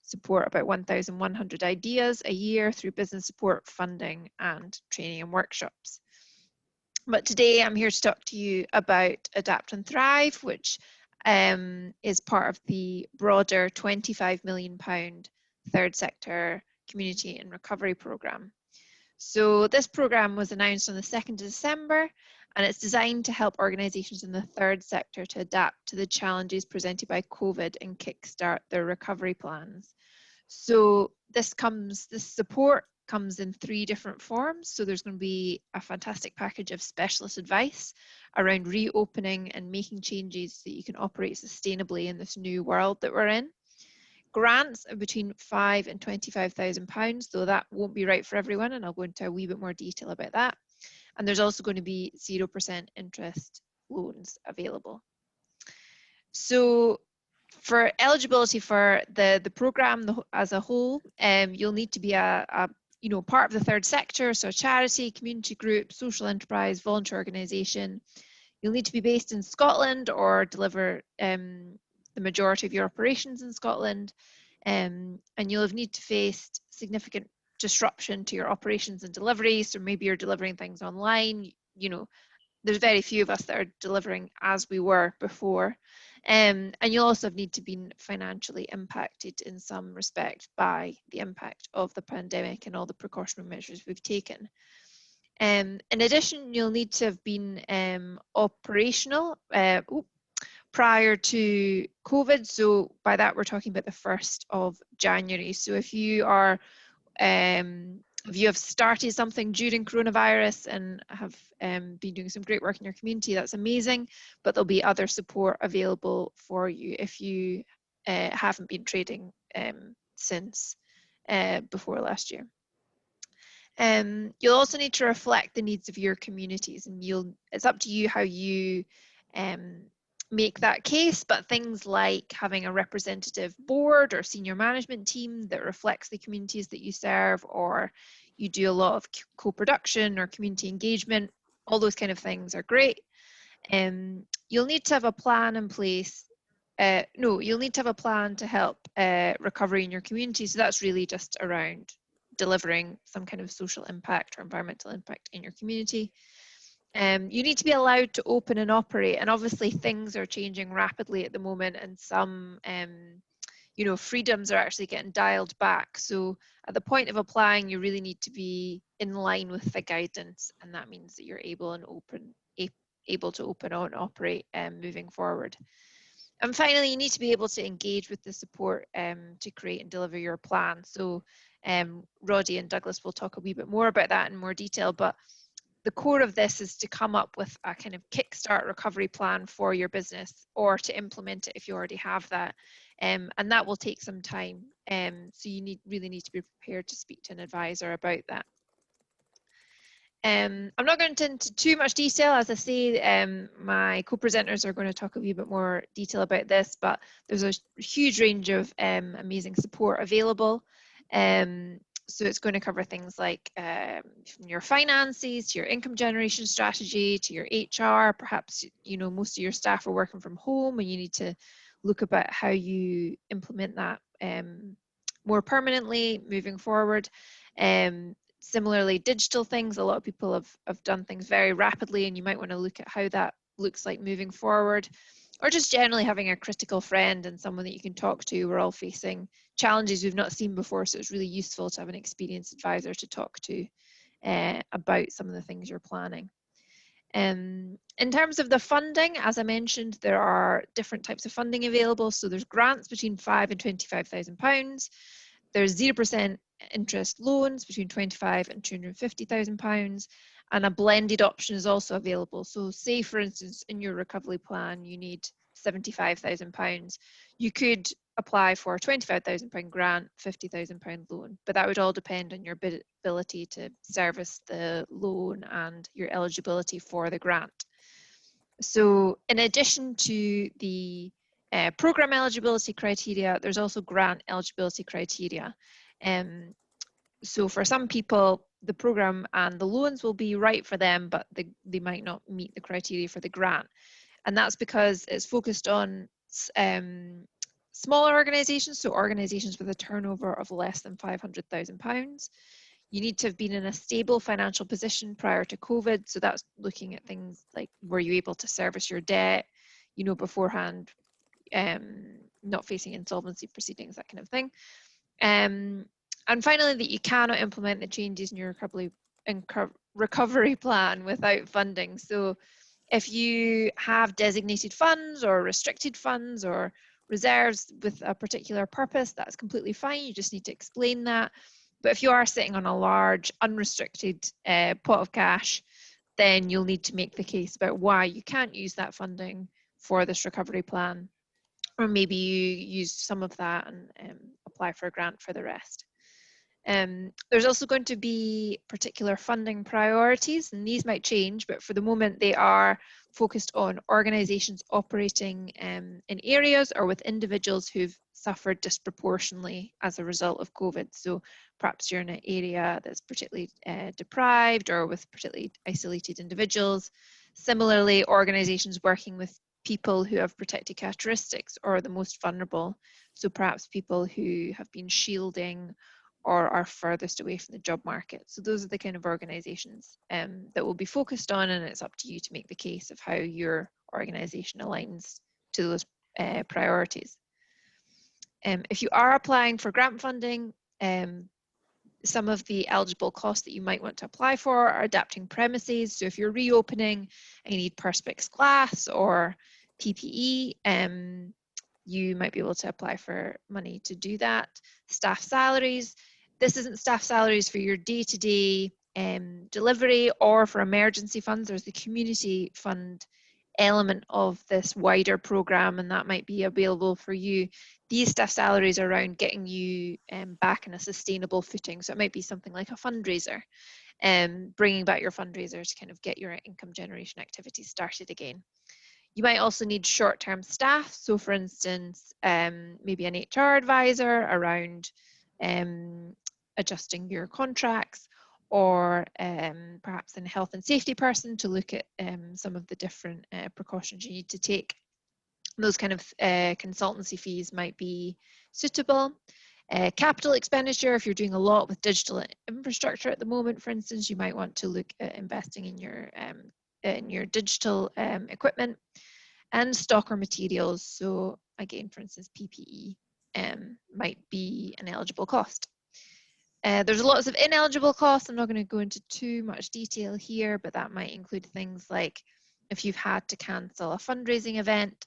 support about 1,100 ideas a year through business support, funding, and training and workshops. But today I'm here to talk to you about Adapt and Thrive, which is part of the broader £25 million third sector community and recovery programme. So this programme was announced on the 2nd of December, and it's designed to help organisations in the third sector to adapt to the challenges presented by COVID and kickstart their recovery plans. So this support comes in 3 different forms. So there's going to be a fantastic package of specialist advice around reopening and making changes so that you can operate sustainably in this new world that we're in. Grants of between £5,000 and £25,000, though that won't be right for everyone, and I'll go into a wee bit more detail about that. And there's also going to be 0% interest loans available. So for eligibility for the programme as a whole, you'll need to be a part of the third sector, so a charity, community group, social enterprise, volunteer organisation. You'll need to be based in Scotland or deliver the majority of your operations in Scotland, and you'll have need to face significant disruption to your operations and delivery. So maybe you're delivering things online. There's very few of us that are delivering as we were before. And you'll also need to be financially impacted in some respect by the impact of the pandemic and all the precautionary measures we've taken. In addition, you'll need to have been operational prior to COVID. So by that, we're talking about the 1st of January. So if you are if you have started something during coronavirus and have been doing some great work in your community, that's amazing, but there'll be other support available for you if you haven't been trading since before last year. You'll also need to reflect the needs of your communities, and it's up to you how you make that case, but things like having a representative board or senior management team that reflects the communities that you serve, or you do a lot of co-production or community engagement, all those kind of things are great. You'll need to have a plan in place. You'll need to have a plan to help recovery in your community. So that's really just around delivering some kind of social impact or environmental impact in your community. You need to be allowed to open and operate, and obviously things are changing rapidly at the moment, and some freedoms are actually getting dialed back. So at the point of applying, you really need to be in line with the guidance, and that means that you're able to open and operate moving forward. And finally, you need to be able to engage with the support to create and deliver your plan. So Roddy and Douglas will talk a wee bit more about that in more detail, but the core of this is to come up with a kind of kickstart recovery plan for your business, or to implement it if you already have that. And that will take some time. So you really need to be prepared to speak to an advisor about that. I'm not going into too much detail. As I say, my co-presenters are going to talk a wee bit more detail about this, but there's a huge range of amazing support available. So it's going to cover things like from your finances to your income generation strategy to your HR. Perhaps most of your staff are working from home, and you need to look about how you implement that more permanently moving forward. Similarly, digital things, a lot of people have done things very rapidly, and you might want to look at how that looks like moving forward. Or just generally having a critical friend and someone that you can talk to. We're all facing challenges we've not seen before, so it's really useful to have an experienced advisor to talk to about some of the things you're planning. In terms of the funding, as I mentioned, there are different types of funding available. So there's grants between £5,000 and £25,000. There's 0% interest loans between £25,000 and £250,000. And a blended option is also available. So say, for instance, in your recovery plan, you need £75,000. You could apply for a £25,000 grant, £50,000 loan, but that would all depend on your ability to service the loan and your eligibility for the grant. So in addition to the program eligibility criteria, there's also grant eligibility criteria. So for some people, the program and the loans will be right for them, but they might not meet the criteria for the grant. And that's because it's focused on smaller organisations, so organisations with a turnover of less than £500,000. You need to have been in a stable financial position prior to COVID. So that's looking at things like, were you able to service your debt, you know, beforehand, not facing insolvency proceedings, that kind of thing. And finally, that you cannot implement the changes in your recovery plan without funding. So if you have designated funds or restricted funds or reserves with a particular purpose, that's completely fine. You just need to explain that. But if you are sitting on a large unrestricted pot of cash, then you'll need to make the case about why you can't use that funding for this recovery plan. Or maybe you use some of that and apply for a grant for the rest. There's also going to be particular funding priorities, and these might change, but for the moment they are focused on organisations operating in areas or with individuals who've suffered disproportionately as a result of COVID. So perhaps you're in an area that's particularly deprived or with particularly isolated individuals. Similarly, organisations working with people who have protected characteristics or the most vulnerable. So perhaps people who have been shielding or are furthest away from the job market. So those are the kind of organisations that will be focused on, and it's up to you to make the case of how your organisation aligns to those priorities. If you are applying for grant funding, some of the eligible costs that you might want to apply for are adapting premises. So if you're reopening and you need Perspex glass or PPE, you might be able to apply for money to do that. Staff salaries. This isn't staff salaries for your day-to-day delivery or for emergency funds. There's the community fund element of this wider program, and that might be available for you. These staff salaries are around getting you back in a sustainable footing. So it might be something like a fundraiser, bringing back your fundraiser to kind of get your income generation activities started again. You might also need short-term staff. So for instance, maybe an HR advisor around adjusting your contracts, or perhaps a health and safety person to look at some of the different precautions you need to take. Those kind of consultancy fees might be suitable. Capital expenditure, if you're doing a lot with digital infrastructure at the moment, for instance, you might want to look at investing in your digital equipment. And stock or materials, so again, for instance, PPE might be an eligible cost. There's lots of ineligible costs. I'm not going to go into too much detail here, but that might include things like if you've had to cancel a fundraising event,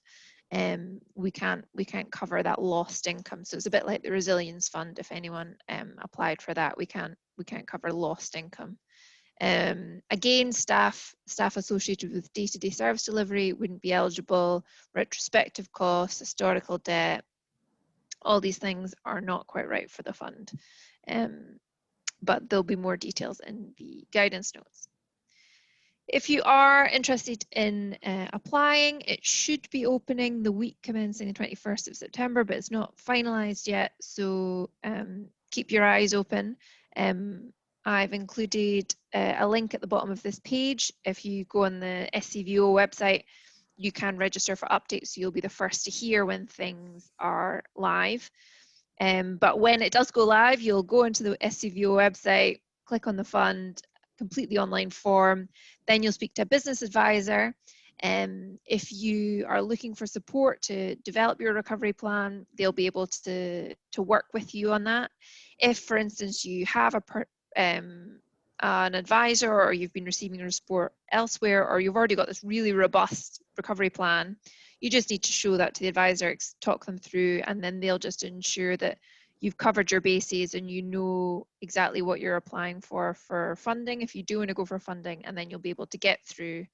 we can't cover that lost income. So it's a bit like the Resilience Fund. If anyone applied for that, we can't cover lost income. Again, staff associated with day-to-day service delivery wouldn't be eligible. Retrospective costs, historical debt, all these things are not quite right for the fund. But there'll be more details in the guidance notes. If you are interested in applying, it should be opening the week commencing the 21st of September, but it's not finalised yet, so keep your eyes open. I've included a link at the bottom of this page. If you go on the SCVO website, you can register for updates, so you'll be the first to hear when things are live. But when it does go live, you'll go into the SCVO website, click on the fund, complete the online form, then you'll speak to a business advisor. If you are looking for support to develop your recovery plan, they'll be able to work with you on that. If, for instance, you have an advisor, or you've been receiving your support elsewhere, or you've already got this really robust recovery plan, you just need to show that to the advisor, talk them through, and then they'll just ensure that you've covered your bases and you know exactly what you're applying for funding if you do want to go for funding, and then you'll be able to get through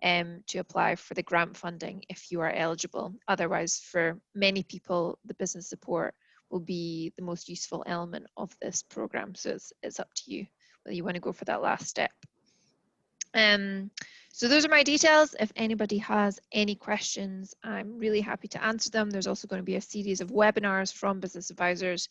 to apply for the grant funding if you are eligible. Otherwise, for many people, the business support will be the most useful element of this program. So it's up to you whether you want to go for that last step. So those are my details. If anybody has any questions, I'm really happy to answer them. There's also going to be a series of webinars from business advisors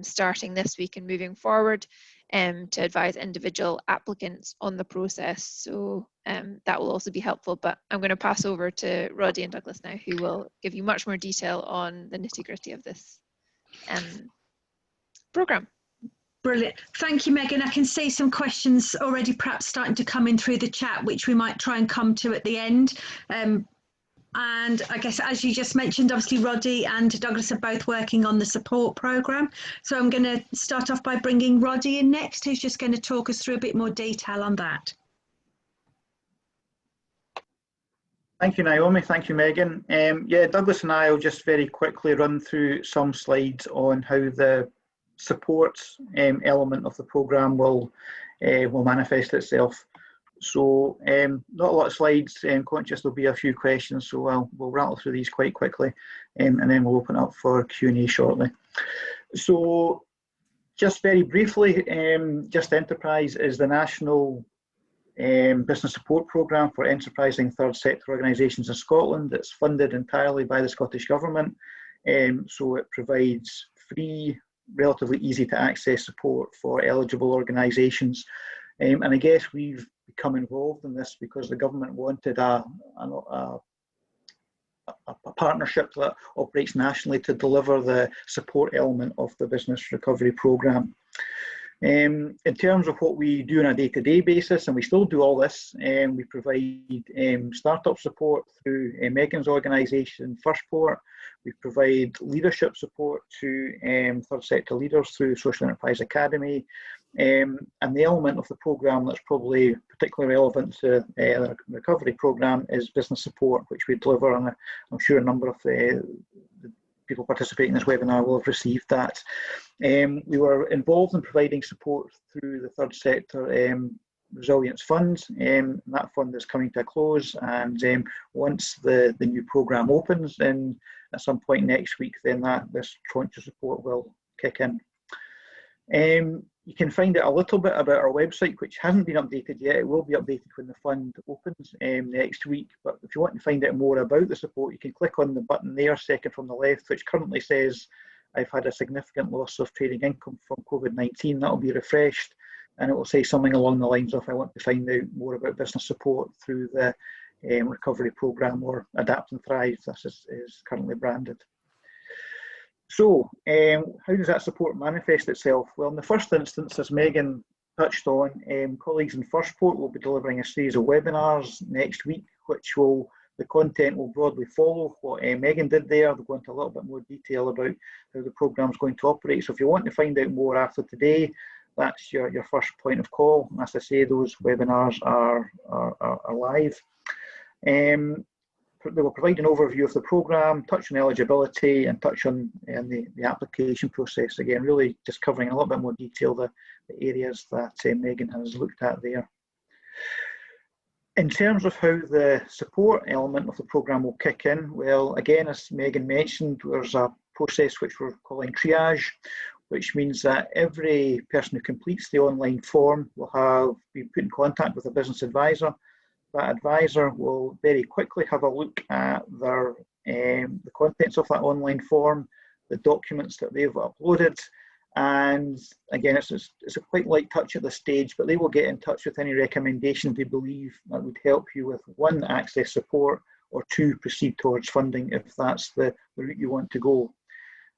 starting this week and moving forward. to advise individual applicants on the process. So that will also be helpful. But I'm going to pass over to Roddy and Douglas now, who will give you much more detail on the nitty-gritty of this programme. Brilliant. Thank you, Megan. I can see some questions already perhaps starting to come in through the chat, which we might try and come to at the end. And I guess, as you just mentioned, obviously Roddy and Douglas are both working on the support programme. So I'm going to start off by bringing Roddy in next, who's just going to talk us through a bit more detail on that. Thank you, Naomi. Thank you, Megan. Yeah, Douglas and I will just very quickly run through some slides on how the support element of the programme will manifest itself. So not a lot of slides, conscious there'll be a few questions, so we'll rattle through these quite quickly, and then we'll open up for Q&A shortly. So just very briefly, Just Enterprise is the national business support programme for enterprising third sector organisations in Scotland. It's funded entirely by the Scottish Government, so it provides free, relatively easy to access support for eligible organisations. And I guess we've become involved in this because the government wanted a partnership that operates nationally to deliver the support element of the business recovery programme. In terms of what we do on a day-to-day basis, and we still do all this, we provide startup support through Megan's organisation, Firstport. We provide leadership support to third sector leaders through Social Enterprise Academy. And the element of the programme that's probably particularly relevant to the recovery programme is business support, which we deliver, and I'm sure a number of the people participating in this webinar will have received that. We were involved in providing support through the third sector resilience fund. That fund is coming to a close, and once the new programme opens at some point next week, then this tranche of support will kick in. You can find out a little bit about our website, which hasn't been updated yet. It will be updated when the fund opens next week. But if you want to find out more about the support, you can click on the button there, second from the left, which currently says, I've had a significant loss of trading income from COVID-19. That will be refreshed, and it will say something along the lines of, I want to find out more about business support through the recovery programme, or Adapt and Thrive, this is currently branded. So, how does that support manifest itself? Well, in the first instance, as Megan touched on, colleagues in Firstport will be delivering a series of webinars next week, which the content will broadly follow what Megan did there. They'll go into a little bit more detail about how the programme is going to operate. So if you want to find out more after today, that's your first point of call. And as I say, those webinars are live. They will provide an overview of the programme, touch on eligibility, and touch on the application process. Again, really just covering in a little bit more detail the areas that Megan has looked at there. In terms of how the support element of the programme will kick in, well, again, as Megan mentioned, there's a process which we're calling triage, which means that every person who completes the online form will be put in contact with a business advisor. That advisor will very quickly have a look at the contents of that online form, the documents that they've uploaded, and again, it's a quite light touch at this stage, but they will get in touch with any recommendations they believe that would help you with, one, access support, or two, proceed towards funding if that's the route you want to go.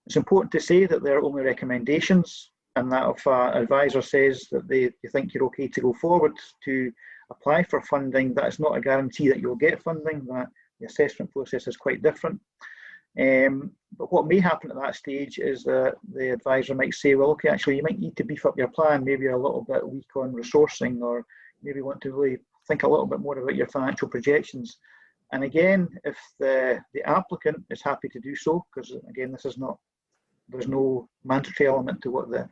It's important to say that they're only recommendations, and that if an advisor says that they think you're okay to go forward to apply for funding, that is not a guarantee that you'll get funding, that the assessment process is quite different. But what may happen at that stage is that the advisor might say, well, okay, actually you might need to beef up your plan, maybe you're a little bit weak on resourcing, or maybe want to really think a little bit more about your financial projections. And again, if the applicant is happy to do so, because again, there's no mandatory element to what the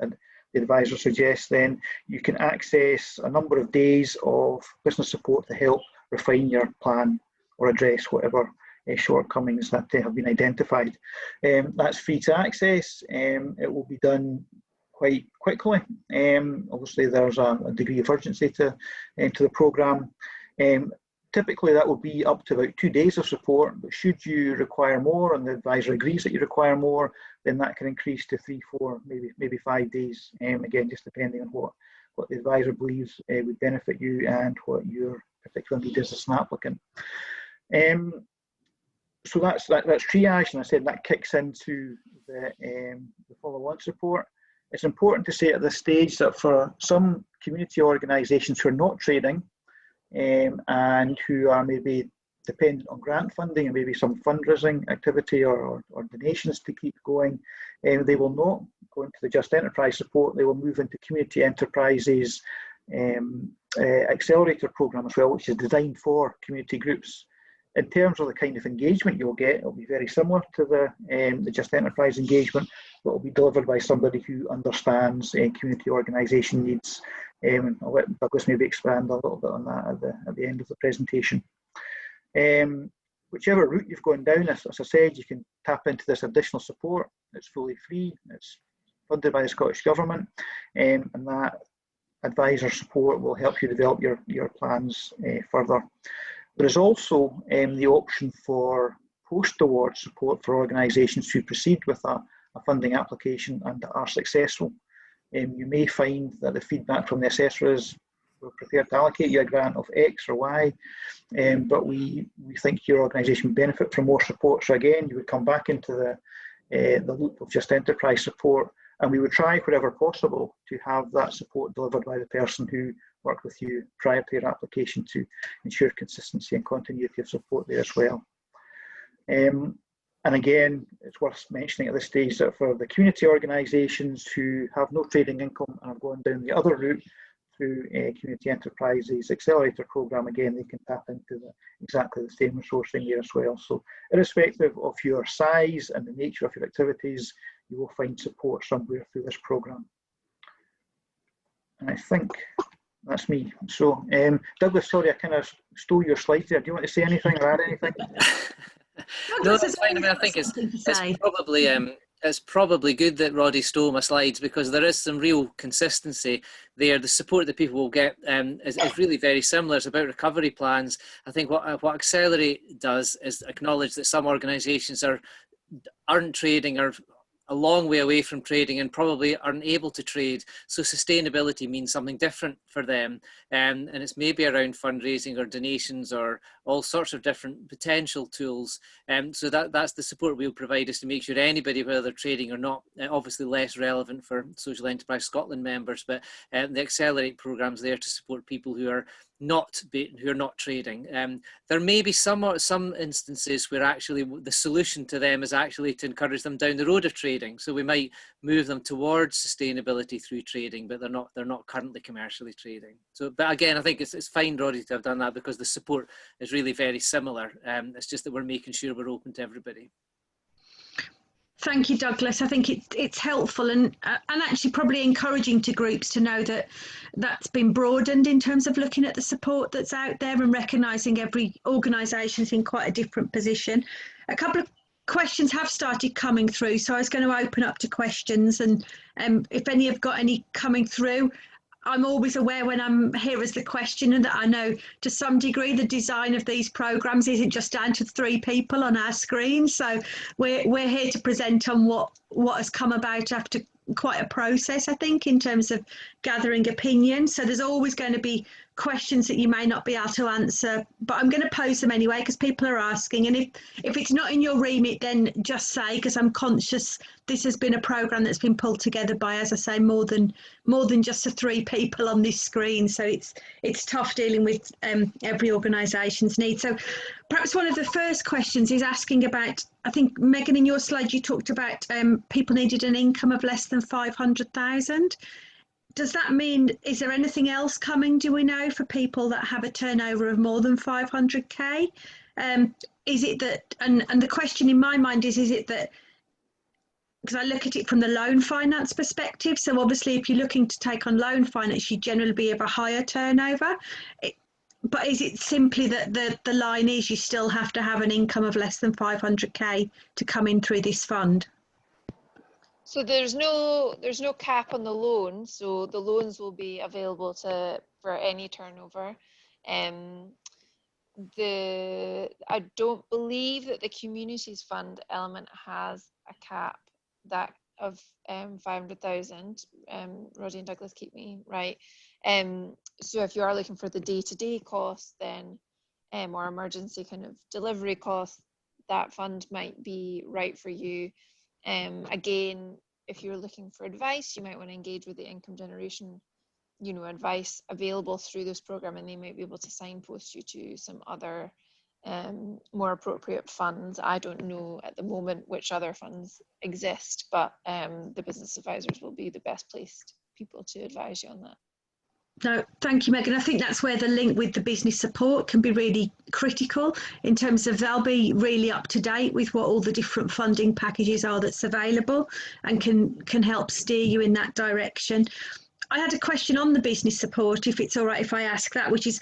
advisor suggests, then you can access a number of days of business support to help refine your plan or address whatever shortcomings that have been identified. That's free to access. It will be done quite quickly. Obviously, there's a degree of urgency to the programme. Typically that will be up to about 2 days of support, but should you require more and the advisor agrees that you require more, then that can increase to 3, 4, maybe 5 days. Again, just depending on what the advisor believes would benefit you and what your particular need is as an applicant. So that's triage, and I said that kicks into the follow-on support. It's important to say at this stage that for some community organisations who are not trading and who are maybe dependent on grant funding and maybe some fundraising activity or donations to keep going, they will not go into the Just Enterprise support. They will move into Community Enterprises Accelerator programme as well, which is designed for community groups. In terms of the kind of engagement you'll get, it'll be very similar to the Just Enterprise engagement, but it'll be delivered by somebody who understands community organisation needs. I'll let Douglas maybe expand a little bit on that at the end of the presentation. Whichever route you've gone down, as I said, you can tap into this additional support. It's fully free, it's funded by the Scottish Government, and that advisor support will help you develop your plans further. There is also the option for post-award support for organisations who proceed with a funding application and are successful. You may find that the feedback from the assessor is, we're prepared to allocate you a grant of X or Y, but we think your organisation would benefit from more support. So again, you would come back into the loop of Just Enterprise support, and we would try wherever possible to have that support delivered by the person who worked with you prior to your application to ensure consistency and continuity of support there as well. And again, it's worth mentioning at this stage that for the community organisations who have no trading income and are going down the other route through Community Enterprises Accelerator programme, again, they can tap into exactly the same resourcing there as well. So irrespective of your size and the nature of your activities, you will find support somewhere through this programme. And I think that's me. So Douglas, sorry, I kind of stole your slides there. Do you want to say anything or add anything? No, that's fine. I mean, I think it's probably good that Roddy stole my slides, because there is some real consistency there. The support that people will get is really very similar. It's about recovery plans. I think what Accelerate does is acknowledge that some organisations aren't trading, or a long way away from trading, and probably aren't able to trade. So sustainability means something different for them. And it's maybe around fundraising or donations or all sorts of different potential tools. So that's the support we'll provide, is to make sure anybody, whether they're trading or not, obviously less relevant for Social Enterprise Scotland members, but the Accelerate program's there to support people who are not trading. There may be some instances where actually the solution to them is actually to encourage them down the road of trading. So we might move them towards sustainability through trading, but they're not currently commercially trading. So, but again, I think it's fine, Roddy, to have done that, because the support is really very similar. It's just that we're making sure we're open to everybody. Thank you, Douglas. I think it's helpful and actually probably encouraging to groups to know that that's been broadened in terms of looking at the support that's out there and recognising every organisation is in quite a different position. A couple of questions have started coming through, so I was going to open up to questions, and if any have got any coming through, I'm always aware when I'm here as the questioner that I know to some degree the design of these programmes isn't just down to 3 people on our screen. So we're here to present on what has come about after quite a process, I think, in terms of gathering opinion. So there's always going to be questions that you may not be able to answer, but I'm going to pose them anyway because people are asking. And if it's not in your remit, then just say, because I'm conscious this has been a programme that's been pulled together by, as I say, more than just the 3 people on this screen. So it's tough dealing with every organisation's needs. So perhaps one of the first questions is asking about, I think, Megan, in your slide you talked about people needed an income of less than 500,000. Does that mean, is there anything else coming, do we know, for people that have a turnover of more than 500k? Is it that, and the question in my mind is it that, because I look at it from the loan finance perspective, so obviously if you're looking to take on loan finance, you generally be of a higher turnover. But is it simply that the line is you still have to have an income of less than 500k to come in through this fund? So there's no cap on the loan, so the loans will be available for any turnover. I don't believe that the communities fund element has a cap that of 500,000. Roddy and Douglas, keep me right. So if you are looking for the day-to-day costs, then or emergency kind of delivery costs, that fund might be right for you. Again, if you're looking for advice, you might want to engage with the income generation, advice available through this program, and they might be able to signpost you to some other more appropriate funds. I don't know at the moment which other funds exist, but the business advisors will be the best placed people to advise you on that. No, thank you, Megan. I think that's where the link with the business support can be really critical, in terms of they'll be really up to date with what all the different funding packages are that's available, and can help steer you in that direction. I had a question on the business support, if it's all right if I ask that, which is,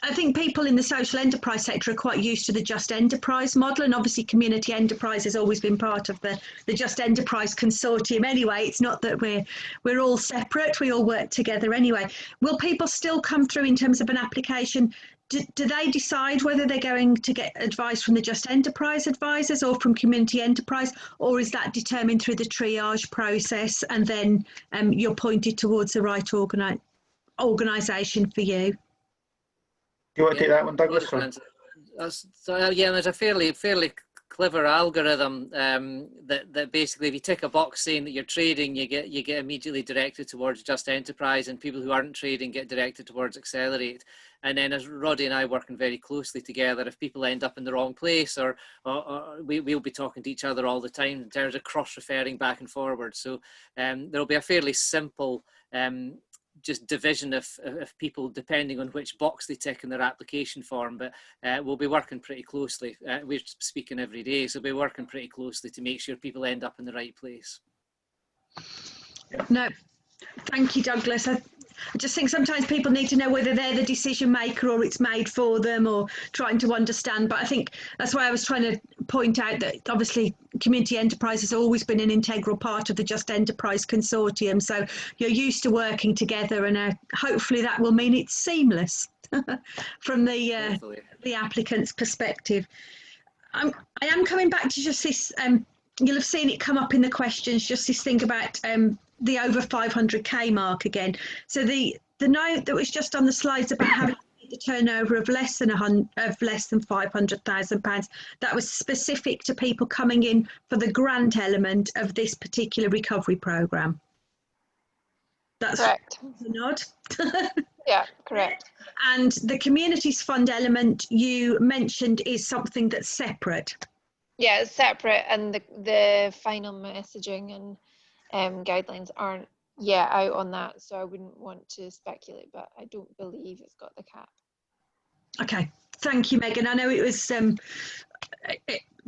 I think people in the social enterprise sector are quite used to the Just Enterprise model, and obviously community enterprise has always been part of the Just Enterprise consortium anyway. It's not that we're all separate, we all work together anyway. Will people still come through in terms of an application? Do they decide whether they're going to get advice from the Just Enterprise advisors or from community enterprise, or is that determined through the triage process, and then you're pointed towards the right organisation for you? Do you want to take that one, Douglas? Yeah, there's a fairly clever algorithm that basically, if you tick a box saying that you're trading, you get immediately directed towards Just Enterprise, and people who aren't trading get directed towards Accelerate. And then, as Roddy and I working very closely together, if people end up in the wrong place, or we'll be talking to each other all the time in terms of cross-referring back and forward. So there'll be a fairly simple just division of people depending on which box they tick in their application form, but we'll be working pretty closely. We're speaking every day, so we'll be working pretty closely to make sure people end up in the right place. No, thank you, Douglas. I just think sometimes people need to know whether they're the decision maker or it's made for them, or trying to understand. But I think that's why I was trying to point out that obviously community enterprise has always been an integral part of the Just Enterprise consortium. So you're used to working together, and hopefully that will mean it's seamless from the applicant's perspective. I am coming back to just this, you'll have seen it come up in the questions, just this thing about the over 500k mark again. So the note that was just on the slides about having the turnover of less than £500,000, that was specific to people coming in for the grant element of this particular recovery programme. That's correct. The nod. Yeah, correct. And the communities fund element you mentioned is something that's separate. Yeah, it's separate, and the final messaging and guidelines aren't yet out on that, so I wouldn't want to speculate, but I don't believe it's got the cap. Okay, thank you, Megan. I know it was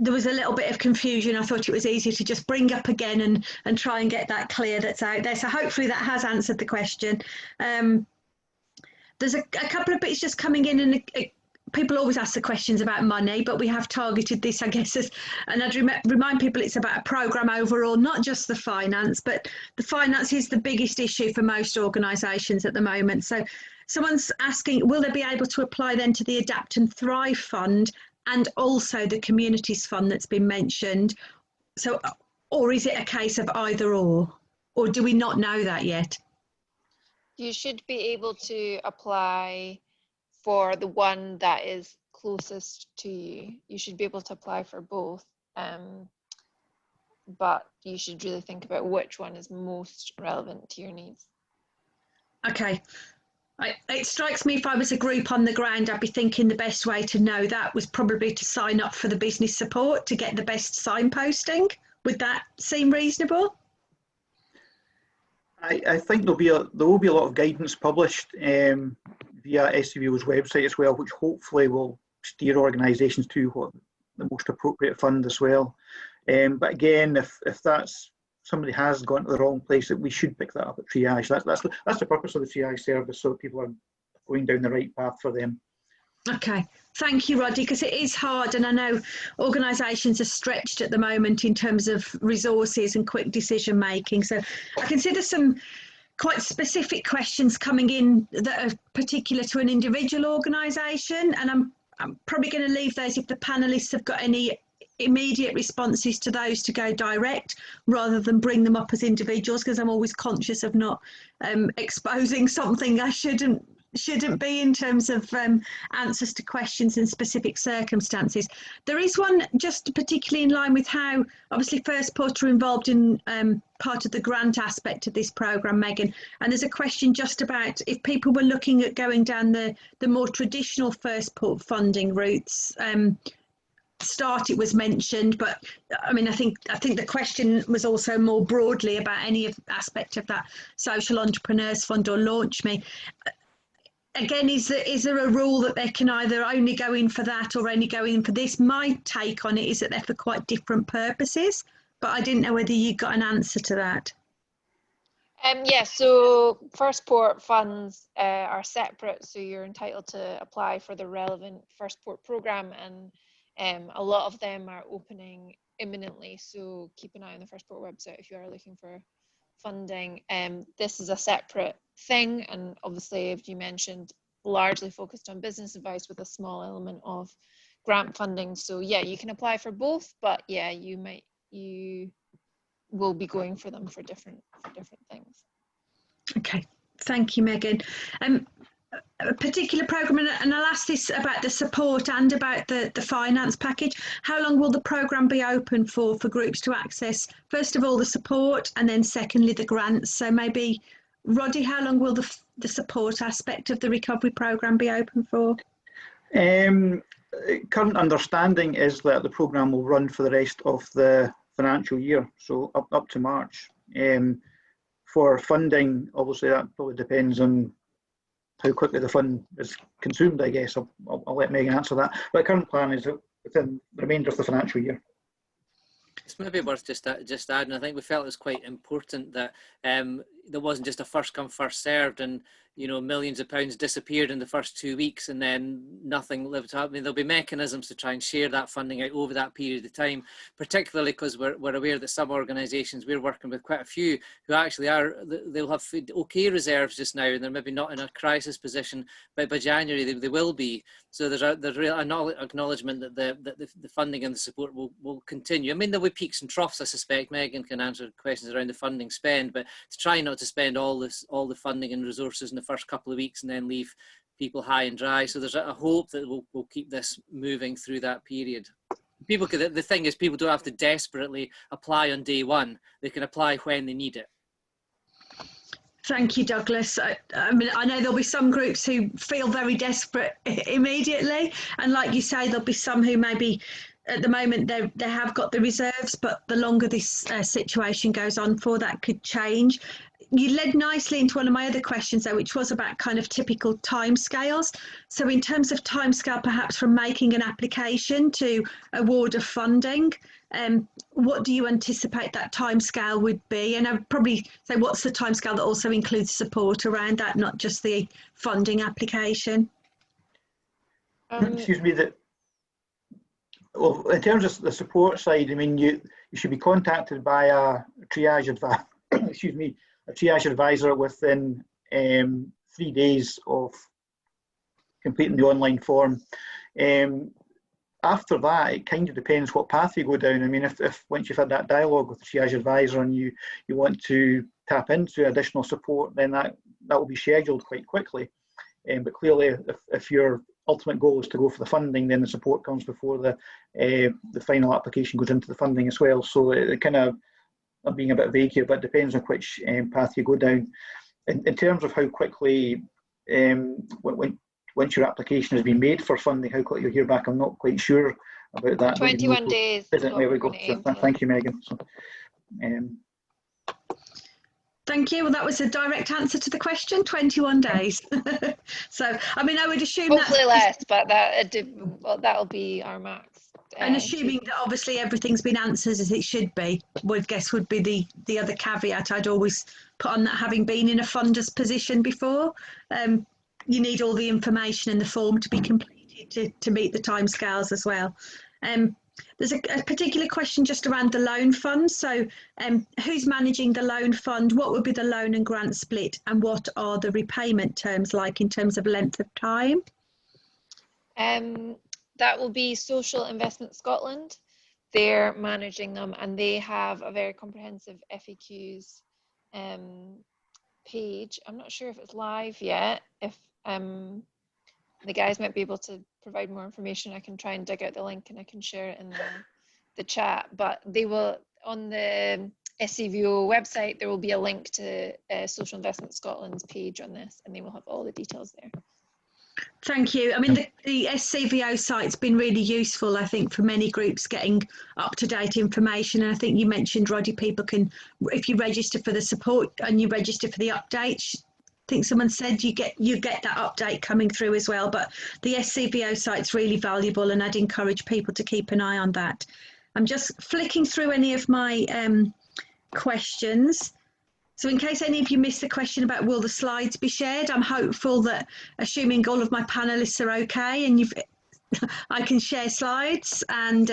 there was a little bit of confusion. I thought it was easier to just bring up again and try and get that clear that's out there. So hopefully that has answered the question. There's a couple of bits just coming in, and people always ask the questions about money, but we have targeted this, I guess, and I'd remind people it's about a programme overall, not just the finance, but the finance is the biggest issue for most organisations at the moment. So someone's asking, will they be able to apply then to the Adapt and Thrive Fund and also the Communities Fund that's been mentioned? So, or is it a case of either or do we not know that yet? You should be able to apply for the one that is closest to you. You should be able to apply for both, but you should really think about which one is most relevant to your needs. Okay. It strikes me, if I was a group on the ground, I'd be thinking the best way to know that was probably to sign up for the business support to get the best signposting. Would that seem reasonable? I think there will be a lot of guidance published via SCVO's website as well, which hopefully will steer organisations to what the most appropriate fund as well. But again, if that's somebody has gone to the wrong place, that we should pick that up at triage. That's the purpose of the triage service, so that people are going down the right path for them. Okay, thank you, Roddy, because it is hard, and I know organisations are stretched at the moment in terms of resources and quick decision making. So I can see there's some quite specific questions coming in that are particular to an individual organisation, and I'm I'm probably going to leave those, if the panelists have got any immediate responses to those, to go direct rather than bring them up as individuals, because I'm always conscious of not exposing something I shouldn't be in terms of answers to questions in specific circumstances. There is one just particularly in line with how obviously Firstport are involved in part of the grant aspect of this programme, Megan, and there's a question just about if people were looking at going down the more traditional Firstport funding routes. Start, it was mentioned, but I mean, I think the question was also more broadly about any aspect of that Social Entrepreneurs Fund or Launch Me. Again, is there a rule that they can either only go in for that or only go in for this? My take on it is that they're for quite different purposes, but I didn't know whether you got an answer to that. Yeah, so Firstport funds are separate, so you're entitled to apply for the relevant Firstport programme, and a lot of them are opening imminently, so keep an eye on the Firstport website if you are looking for funding. This is a separate thing, and obviously, as you mentioned, largely focused on business advice with a small element of grant funding. So yeah, you can apply for both, but yeah, you will be going for them for different things. Okay, thank you, Megan. A particular programme, and I'll ask this about the support and about the finance package. How long will the programme be open for groups to access, first of all, the support, and then secondly, the grants? So maybe, Roddy, how long will the support aspect of the recovery programme be open for? Current understanding is that the programme will run for the rest of the financial year, so up to March. For funding, obviously that probably depends on how quickly the fund is consumed, I guess. I'll let Megan answer that. But the current plan is within the remainder of the financial year. It's maybe worth just adding, I think we felt it was quite important that there wasn't just a first come, first served, and millions of pounds disappeared in the first 2 weeks and then nothing lived up. I mean, there'll be mechanisms to try and share that funding out over that period of time, particularly because we're aware that some organisations, we're working with quite a few who actually they'll have okay reserves just now, and they're maybe not in a crisis position, but by January they will be. So there's real acknowledgement that the funding and the support will continue. I mean, there'll be peaks and troughs, I suspect. Megan can answer questions around the funding spend, but to try not to spend all the funding and resources in the first couple of weeks and then leave people high and dry. So there's a hope that we'll keep this moving through that period. The thing is, people don't have to desperately apply on day one. They can apply when they need it. Thank you, Douglas. I mean, I know there'll be some groups who feel very desperate immediately, and like you say, there'll be some who maybe at the moment they have got the reserves, but the longer this situation goes on for, that could change. You led nicely into one of my other questions, though, which was about kind of typical timescales. So in terms of timescale, perhaps from making an application to award of funding, what do you anticipate that timescale would be? And I'd probably say, what's the timescale that also includes support around that, not just the funding application? Excuse me, well, in terms of the support side, I mean, you should be contacted by a triage advisor. Excuse me. A triage advisor within 3 days of completing the online form. After that, it kind of depends what path you go down. I mean, if once you've had that dialogue with the triage advisor and you want to tap into additional support, then that will be scheduled quite quickly. But clearly, if your ultimate goal is to go for the funding, then the support comes before the final application goes into the funding as well. So it kind of, I'm being a bit vague here, but it depends on which path you go down. In terms of how quickly, once your application has been made for funding, how quickly you'll hear back, I'm not quite sure about that. 21 days. There we go. So, thank you, Megan. So, thank you. Well, that was a direct answer to the question, 21 days. So, I mean, I would assume hopefully less, but that'll be our max. And assuming that obviously everything's been answered as it should be, would be the other caveat I'd always put on that, having been in a funder's position before. You need all the information in the form to be completed to meet the timescales as well. There's a particular question just around the loan fund. So who's managing the loan fund? What would be the loan and grant split? And what are the repayment terms like in terms of length of time? That will be Social Investment Scotland. They're managing them, and they have a very comprehensive FAQs page. I'm not sure if it's live yet. If the guys might be able to provide more information, I can try and dig out the link and I can share it in the chat. But they will, on the SCVO website, there will be a link to Social Investment Scotland's page on this, and they will have all the details there. Thank you. I mean, the SCVO site's been really useful, I think, for many groups getting up-to-date information. And I think you mentioned, Roddy, people can, if you register for the support and you register for the updates, I think someone said you get that update coming through as well. But the SCVO site's really valuable, and I'd encourage people to keep an eye on that. I'm just flicking through any of my questions. So in case any of you missed the question about will the slides be shared, I'm hopeful that, assuming all of my panelists are okay and I can share slides, and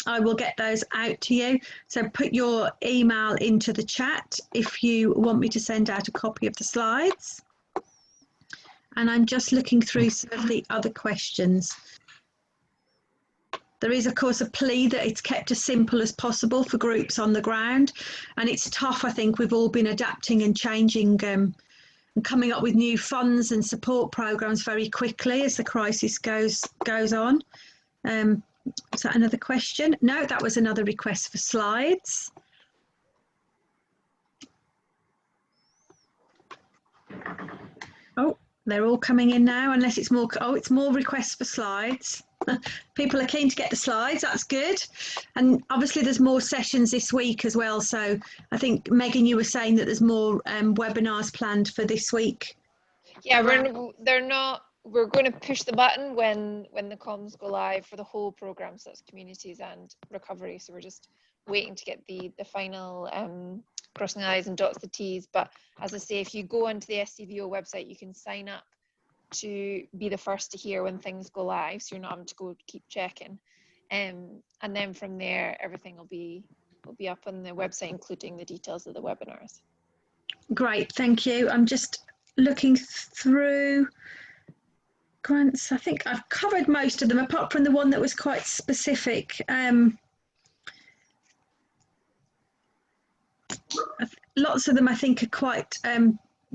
I will get those out to you. So put your email into the chat if you want me to send out a copy of the slides. And I'm just looking through some of the other questions. There is, of course, a plea that it's kept as simple as possible for groups on the ground. And it's tough, I think. We've all been adapting and changing and coming up with new funds and support programs very quickly as the crisis goes on. Is that another question? No, that was another request for slides. Oh, they're all coming in now, unless it's more. Oh, it's more requests for slides. People are keen to get the slides, that's good. And obviously there's more sessions this week as well. So I think, Megan, you were saying that there's more webinars planned for this week. Yeah, we're going to push the button when the comms go live for the whole programme, so that's communities and recovery. So we're just waiting to get the final crossing the I's and dots the T's. But as I say, if you go onto the SCVO website, you can sign up to be the first to hear when things go live, so you're not having to go keep checking, and then from there everything will be up on the website, including the details of the webinars. Great, thank you. I'm just looking through grants. I think I've covered most of them apart from the one that was quite specific. Lots of them I think are quite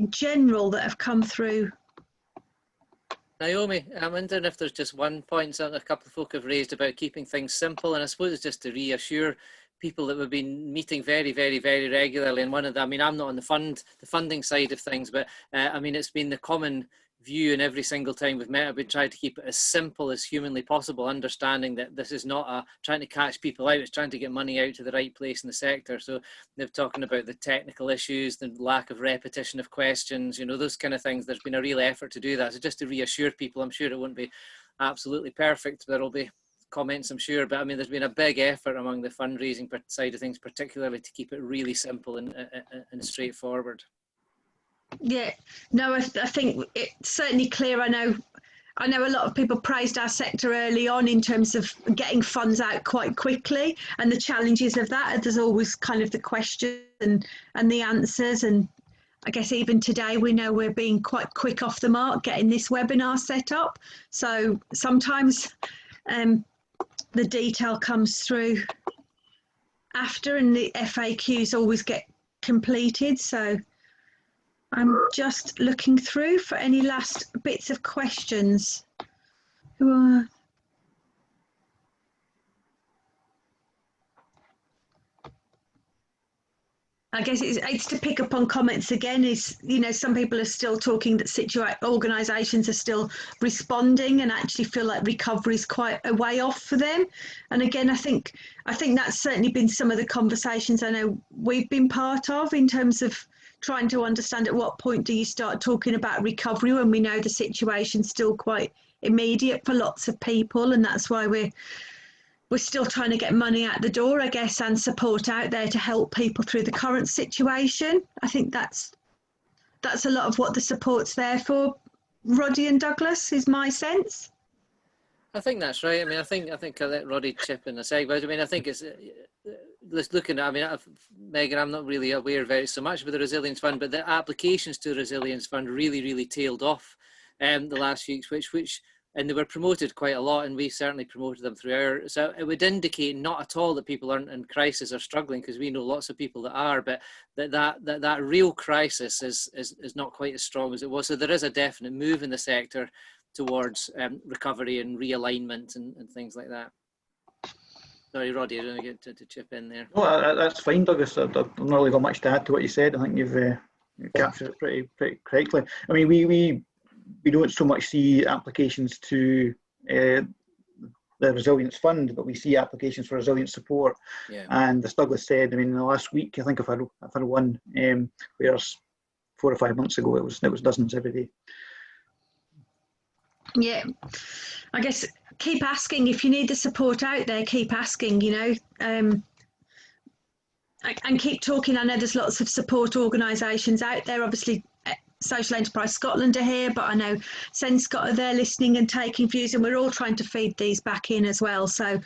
general that have come through. Naomi, I'm wondering if there's just one point that a couple of folk have raised about keeping things simple, and I suppose it's just to reassure people that we've been meeting very, very, very regularly. And one of the, I mean, I'm not on the funding side of things, but I mean, it's been the common view, and every single time we've met, I've been trying to keep it as simple as humanly possible, understanding that this is not trying to catch people out, it's trying to get money out to the right place in the sector. So they're talking about the technical issues, the lack of repetition of questions, you know, those kind of things. There's been a real effort to do that. So just to reassure people, I'm sure it won't be absolutely perfect. There'll be comments, I'm sure, but I mean, there's been a big effort among the fundraising side of things, particularly to keep it really simple and straightforward. Yeah, no, I think it's certainly clear. I know a lot of people praised our sector early on in terms of getting funds out quite quickly, and the challenges of that. There's always kind of the question and the answers, and I guess even today we know we're being quite quick off the mark getting this webinar set up. So sometimes the detail comes through after, and the FAQs always get completed. So I'm just looking through for any last bits of questions. I guess it's to pick up on comments again, is, you know, some people are still talking that organisations are still responding and actually feel like recovery is quite a way off for them. And again, I think that's certainly been some of the conversations I know we've been part of, in terms of trying to understand at what point do you start talking about recovery when we know the situation's still quite immediate for lots of people, and that's why we're still trying to get money out the door, I guess, and support out there to help people through the current situation. I think that's a lot of what the support's there for. Roddy and Douglas, is my sense. I think that's right. I mean, I think I'll let Roddy chip in a sec, but I mean, I think it's looking at, I mean, Megan, I'm not really aware of it so much with the Resilience Fund, but the applications to the Resilience Fund really tailed off the last few weeks, which and they were promoted quite a lot, and we certainly promoted them through our. So it would indicate not at all that people aren't in crisis or struggling, because we know lots of people that are, but that real crisis is not quite as strong as it was. So there is a definite move in the sector towards recovery and realignment and things like that. Sorry, Roddy, I don't get to chip in there. No, that's fine, Douglas. I've not really got much to add to what you said. I think you've captured it pretty correctly. I mean, we don't so much see applications to the Resilience Fund, but we see applications for resilience support. Yeah. And as Douglas said, I mean, in the last week, I think I've had one, whereas 4 or 5 months ago it was dozens every day. Yeah, I guess keep asking. If you need the support out there, keep asking, you know, and keep talking. I know there's lots of support organisations out there. Obviously, Social Enterprise Scotland are here, but I know Scott are there listening and taking views, and we're all trying to feed these back in as well. So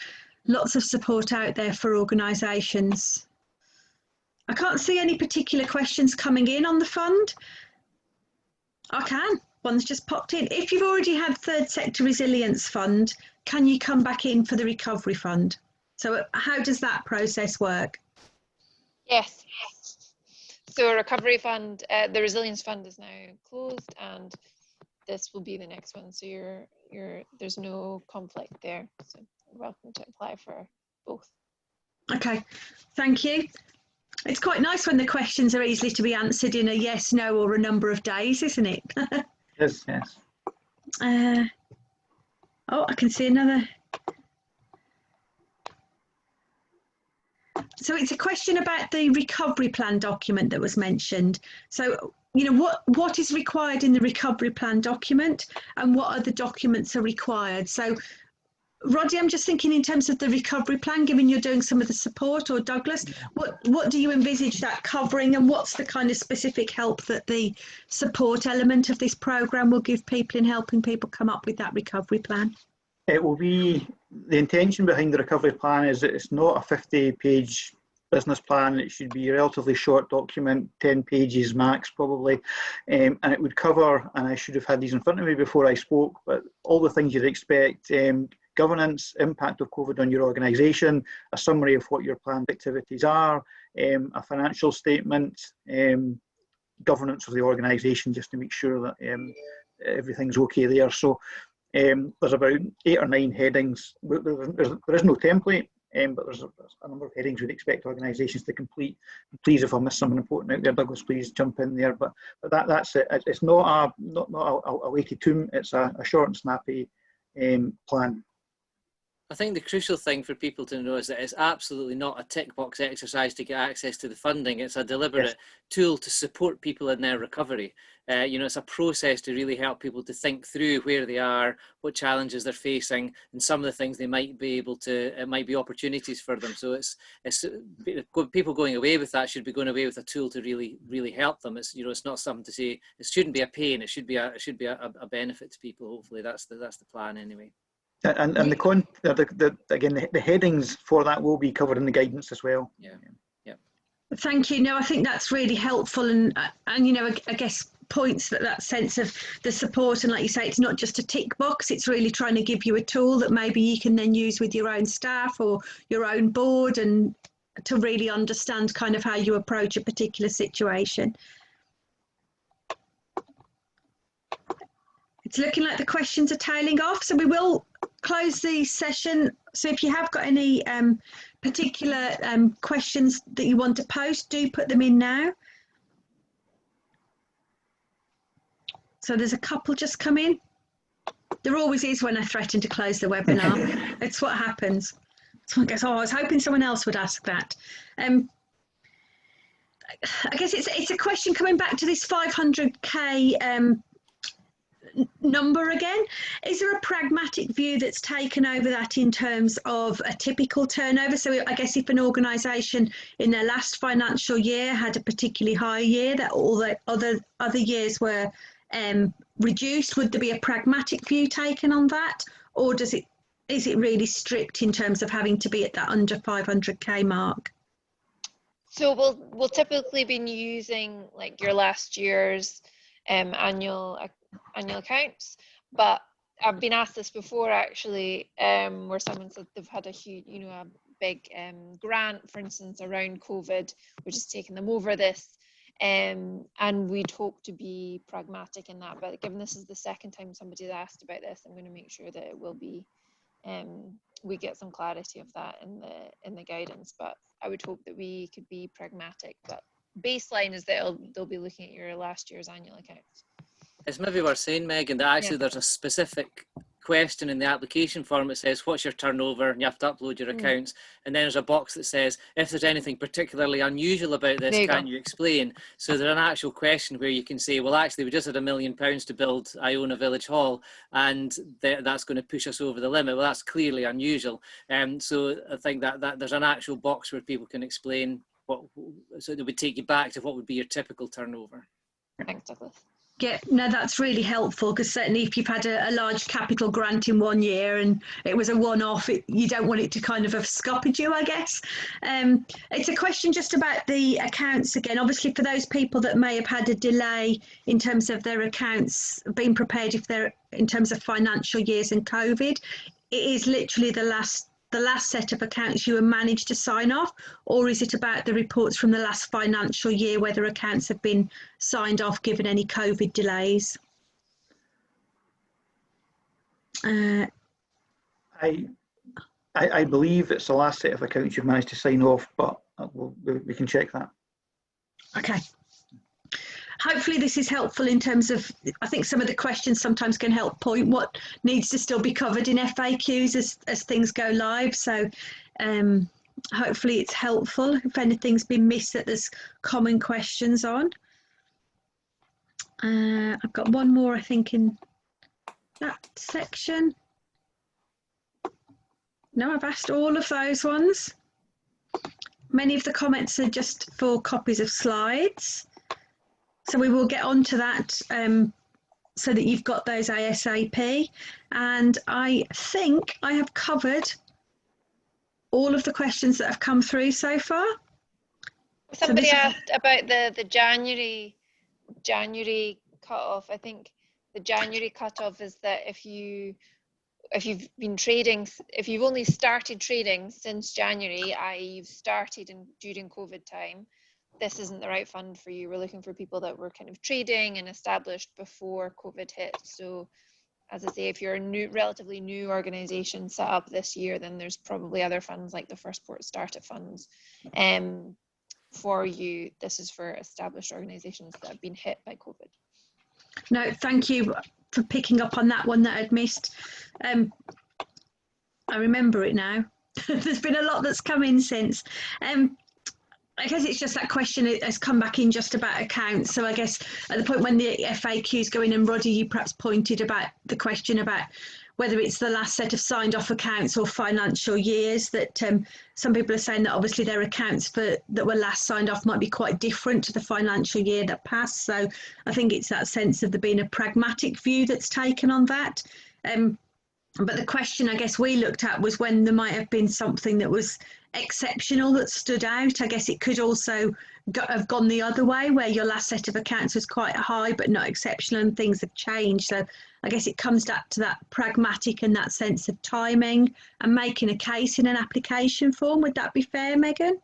lots of support out there for organisations. I can't see any particular questions coming in on the fund. I can. One's just popped in. If you've already had Third Sector Resilience Fund, can you come back in for the Recovery Fund? So how does that process work? Yes. So Recovery Fund, the Resilience Fund is now closed, and this will be the next one. So there's no conflict there. So you're welcome to apply for both. Okay, thank you. It's quite nice when the questions are easily to be answered in a yes, no, or a number of days, isn't it? Yes. Oh, I can see another. So it's a question about the recovery plan document that was mentioned. So, you know, what is required in the recovery plan document, and what other documents are required? So, Roddy, I'm just thinking in terms of the recovery plan, given you're doing some of the support, or Douglas, what do you envisage that covering, and what's the kind of specific help that the support element of this programme will give people in helping people come up with that recovery plan? It will be, the intention behind the recovery plan is that it's not a 50-page business plan. It should be a relatively short document, 10 pages max probably, and it would cover, and I should have had these in front of me before I spoke, but all the things you'd expect: governance, impact of COVID on your organisation, a summary of what your planned activities are, a financial statement, governance of the organisation, just to make sure that everything's okay there. So there's about 8 or 9 headings. There is no template, but there's a number of headings we'd expect organisations to complete. Please, if I miss something important out there, Douglas, please jump in there. But that's it. It's not a weighty tomb. It's a short and snappy plan. I think the crucial thing for people to know is that it's absolutely not a tick box exercise to get access to the funding. It's a deliberate tool to support people in their recovery. You know, it's a process to really help people to think through where they are, what challenges they're facing, and some of the things they might be able to, it might be opportunities for them. So it's people going away with that should be going away with a tool to really help them. It's, you know, it's not something to say, it shouldn't be a pain, it should be a benefit to people. Hopefully that's the plan anyway. And the headings for that will be covered in the guidance as well. Yeah. Thank you. No, I think that's really helpful, and you know, I guess points that sense of the support, and like you say, it's not just a tick box. It's really trying to give you a tool that maybe you can then use with your own staff or your own board, and to really understand kind of how you approach a particular situation. It's looking like the questions are tailing off, so we will close the session. So if you have got any particular questions that you want to post, do put them in now. So there's a couple just come in. There always is when I threaten to close the webinar. It's what happens. Someone goes, oh, I was hoping someone else would ask that. I guess it's a question coming back to this 500k number again. Is there a pragmatic view that's taken over that in terms of a typical turnover? So I guess if an organisation in their last financial year had a particularly high year, that all the other years were reduced, would there be a pragmatic view taken on that, or is it really strict in terms of having to be at that under 500k mark? So we'll typically be using like your last year's annual accounts, but I've been asked this before actually, where someone said they've had a huge, a big grant, for instance, around COVID, which has taken them over this. And we'd hope to be pragmatic in that. But given this is the second time somebody's asked about this, I'm going to make sure that it will be, we get some clarity of that in the guidance. But I would hope that we could be pragmatic. But baseline is that they'll be looking at your last year's annual accounts. It's maybe worth saying, Megan, that actually there's a specific question in the application form that says, what's your turnover? And you have to upload your accounts. And then there's a box that says, if there's anything particularly unusual about this, can you explain? So there's an actual question where you can say, well, actually, we just had £1 million to build Iona Village Hall, and that's going to push us over the limit. Well, that's clearly unusual. So I think that there's an actual box where people can explain so it would take you back to what would be your typical turnover. Thanks, Douglas. Yeah, no, that's really helpful, because certainly if you've had a large capital grant in one year and it was a one-off, you don't want it to kind of have scuppered you, I guess. It's a question just about the accounts again. Obviously, for those people that may have had a delay in terms of their accounts being prepared, if they're in terms of financial years and COVID, it is literally the last set of accounts you managed to sign off, or is it about the reports from the last financial year, whether accounts have been signed off given any COVID delays? I believe it's the last set of accounts you've managed to sign off, but we can check that. Okay. Hopefully this is helpful in terms of, I think some of the questions sometimes can help point what needs to still be covered in FAQs as things go live. So hopefully it's helpful. If anything's been missed that there's common questions on. I've got one more, I think, in that section. No, I've asked all of those ones. Many of the comments are just for copies of slides. So we will get on to that so that you've got those ASAP. And I think I have covered all of the questions that have come through so far. Somebody asked about the January cut-off. I think the January cut-off is that if you've been trading, if you've only started trading since January, i.e. you've started during COVID time, this isn't the right fund for you. We're looking for people that were kind of trading and established before COVID hit. So as I say, if you're a relatively new organisation set up this year, then there's probably other funds like the Firstport startup funds for you. This is for established organisations that have been hit by COVID. No, thank you for picking up on that one that I'd missed. I remember it now. There's been a lot that's come in since. I guess it's just that question has come back in just about accounts. So I guess at the point when the FAQs go in, and Roddy, you perhaps pointed about the question about whether it's the last set of signed off accounts or financial years, that some people are saying that obviously their accounts that were last signed off might be quite different to the financial year that passed. So I think it's that sense of there being a pragmatic view that's taken on that. But the question I guess we looked at was when there might have been something that was exceptional that stood out. I guess it could also have gone the other way, where your last set of accounts was quite high but not exceptional and things have changed. So I guess it comes back to that pragmatic and that sense of timing and making a case in an application form. Would that be fair, Megan?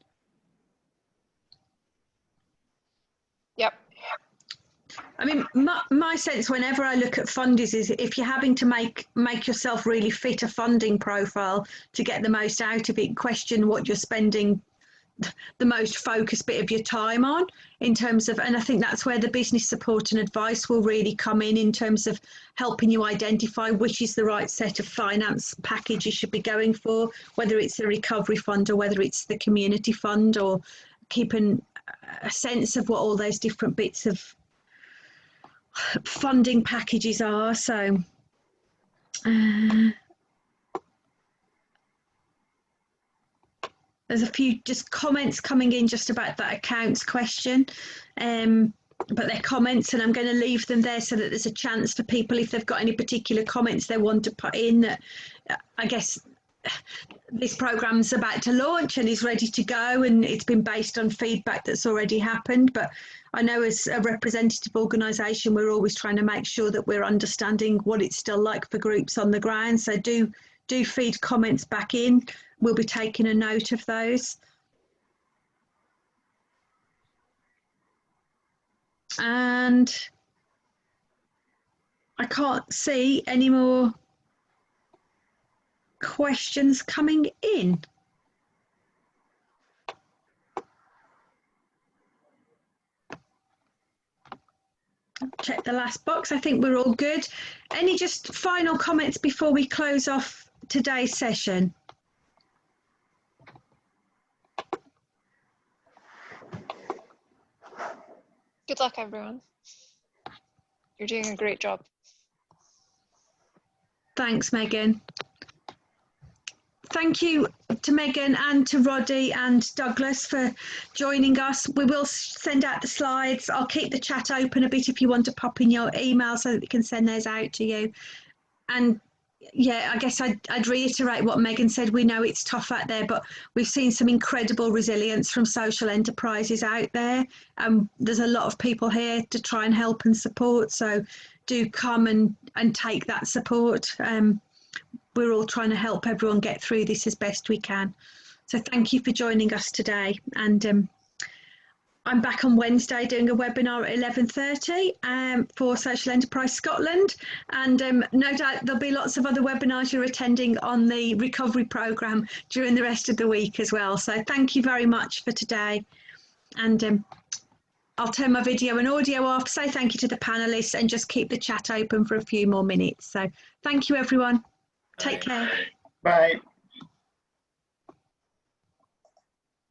Yep. I mean, my sense whenever I look at funders is if you're having to make yourself really fit a funding profile to get the most out of it, question what you're spending the most focused bit of your time on in terms of, and I think that's where the business support and advice will really come in terms of helping you identify which is the right set of finance package you should be going for, whether it's the recovery fund or whether it's the community fund, or keeping a sense of what all those different bits of funding packages are. So there's a few just comments coming in just about that accounts question, but they're comments and I'm going to leave them there so that there's a chance for people, if they've got any particular comments they want to put in, that I guess this program's about to launch and is ready to go, and it's been based on feedback that's already happened. But I know as a representative organisation, we're always trying to make sure that we're understanding what it's still like for groups on the ground. So do feed comments back in. We'll be taking a note of those. And I can't see any more questions coming in. Check the last box. I think we're all good. Any just final comments before we close off today's session? Good luck, everyone. You're doing a great job. Thanks, Megan. Thank you to Megan and to Roddy and Douglas for joining us. We will send out the slides. I'll keep the chat open a bit if you want to pop in your email so that we can send those out to you. And yeah, I guess I'd reiterate what Megan said. We know it's tough out there, but we've seen some incredible resilience from social enterprises out there. There's a lot of people here to try and help and support. So do come and take that support. We're all trying to help everyone get through this as best we can. So thank you for joining us today. And I'm back on Wednesday doing a webinar at 11:30 for Social Enterprise Scotland. And no doubt there'll be lots of other webinars you're attending on the recovery programme during the rest of the week as well. So thank you very much for today. And I'll turn my video and audio off, say thank you to the panellists and just keep the chat open for a few more minutes. So thank you, everyone. Take care. Bye.